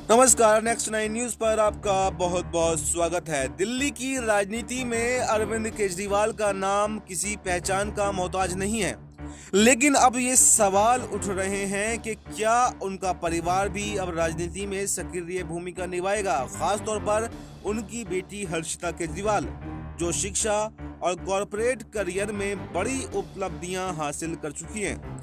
नमस्कार, next nine news पर आपका बहुत बहुत स्वागत है। दिल्ली की राजनीति में अरविंद केजरीवाल का नाम किसी पहचान का मोहताज नहीं है, लेकिन अब ये सवाल उठ रहे हैं कि क्या उनका परिवार भी अब राजनीति में सक्रिय भूमिका निभाएगा, खासतौर पर उनकी बेटी हर्षिता केजरीवाल, जो शिक्षा और कॉरपोरेट करियर में बड़ी उपलब्धियां हासिल कर चुकी हैं।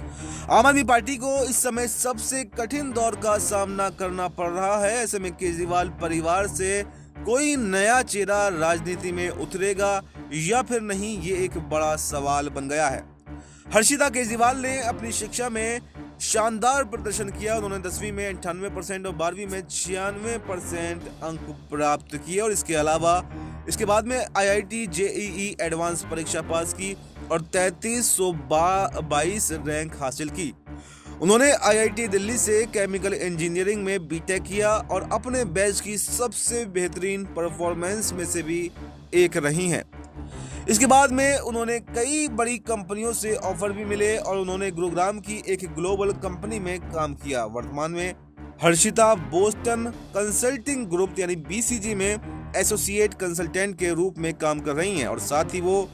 आम आदमी पार्टी को इस समय सबसे कठिन दौर का सामना करना पड़ रहा है। ऐसे में केजरीवाल परिवार से कोई नया चेहरा राजनीति में उतरेगा या फिर नहीं, ये एक बड़ा सवाल बन गया है। हर्षिता केजरीवाल ने अपनी शिक्षा में शानदार प्रदर्शन किया। उन्होंने 10वीं में 98% और 12वीं में 96% अंक प्राप्त किए और इसके बाद में IIT JEE एडवांस परीक्षा पास की और 3322 रैंक हासिल की। उन्होंने IIT दिल्ली से केमिकल इंजीनियरिंग में बीटेक किया और अपने बैच की सबसे बेहतरीन परफॉर्मेंस में से भी एक रही हैं। इसके बाद में उन्होंने कई बड़ी कंपनियों से ऑफर भी मिले और उन्होंने गुरुग्राम की एक ग्लोबल कंपनी में काम किया। वर्तमान में हर्षिता बोस्टन कंसल्टिंग ग्रुप यानी BCG में एसोसिएट कंसल्टेंट के रूप में काम कर रही हैं और साथ ही वो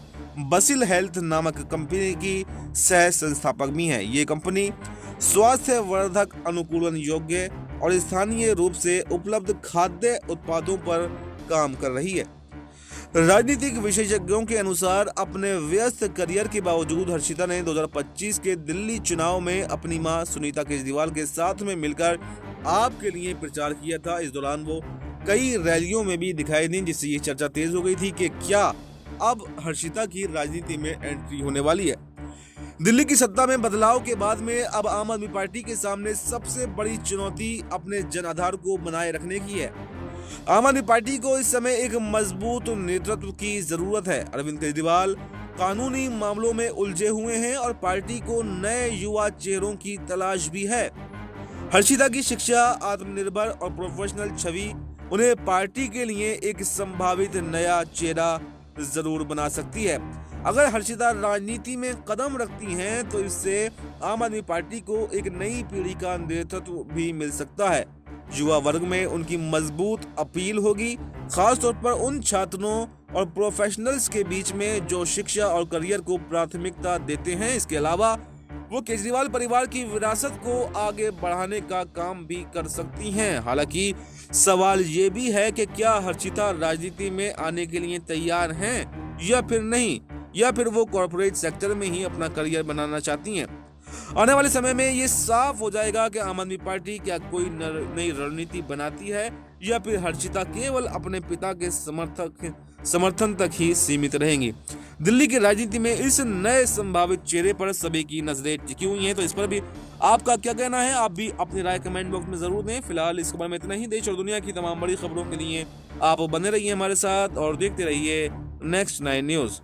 बसिल हेल्थ नामक कंपनी की सह संस्थापक भी हैं। ये कंपनी स्वास्थ्य वर्धक, अनुकूलन योग्य और स्थानीय रूप से उपलब्ध खाद्य उत्पादों पर काम कर रही है। राजनीतिक विशेषज्ञों के अनुसार अपने व्यस्त करियर के बावजूद हर्षिता ने 2025 के दिल्ली चुनाव में अपनी मां सुनीता केजरीवाल के साथ में मिलकर आप के लिए प्रचार किया था। इस दौरान वो कई रैलियों में भी दिखाई दी, जिससे ये चर्चा तेज हो गई थी कि क्या अब हर्षिता की राजनीति में एंट्री होने वाली है। दिल्ली की सत्ता में बदलाव के बाद में अब आम आदमी पार्टी के सामने सबसे बड़ी चुनौती अपने जनाधार को बनाए रखने की है। आम आदमी पार्टी को इस समय एक मजबूत नेतृत्व की जरूरत है। अरविंद केजरीवाल कानूनी मामलों में उलझे हुए हैं और पार्टी को नए युवा चेहरों की तलाश भी है। हर्षिता की शिक्षा, आत्मनिर्भर और प्रोफेशनल छवि उन्हें पार्टी के लिए एक संभावित नया चेहरा जरूर बना सकती है। अगर हर्षिता राजनीति में कदम रखती हैं तो इससे आम आदमी पार्टी को एक नई पीढ़ी का नेतृत्व भी मिल सकता है। युवा वर्ग में उनकी मजबूत अपील होगी, खासतौर पर उन छात्रों और प्रोफेशनल्स के बीच में जो शिक्षा और करियर को प्राथमिकता देते हैं। इसके अलावा वो केजरीवाल परिवार की विरासत को आगे बढ़ाने का काम भी कर सकती हैं। हालांकि सवाल ये भी है कि क्या हर्षिता राजनीति में आने के लिए तैयार हैं या फिर नहीं, या फिर वो कॉर्पोरेट सेक्टर में ही अपना करियर बनाना चाहती हैं। आने वाले समय में ये साफ हो जाएगा कि आम आदमी पार्टी क्या कोई नई रणनीति बनाती है या फिर हर्षिता केवल अपने पिता के समर्थन तक ही सीमित रहेंगी। दिल्ली की राजनीति में इस नए संभावित चेहरे पर सभी की नजरें टिकी हुई हैं, तो इस पर भी आपका क्या कहना है? आप भी अपनी राय कमेंट बॉक्स में जरूर दें। फिलहाल इस खबर में इतना ही। देश और दुनिया की तमाम बड़ी खबरों के लिए आप बने रहिए हमारे साथ और देखते रहिए नेक्स्ट नाइन न्यूज।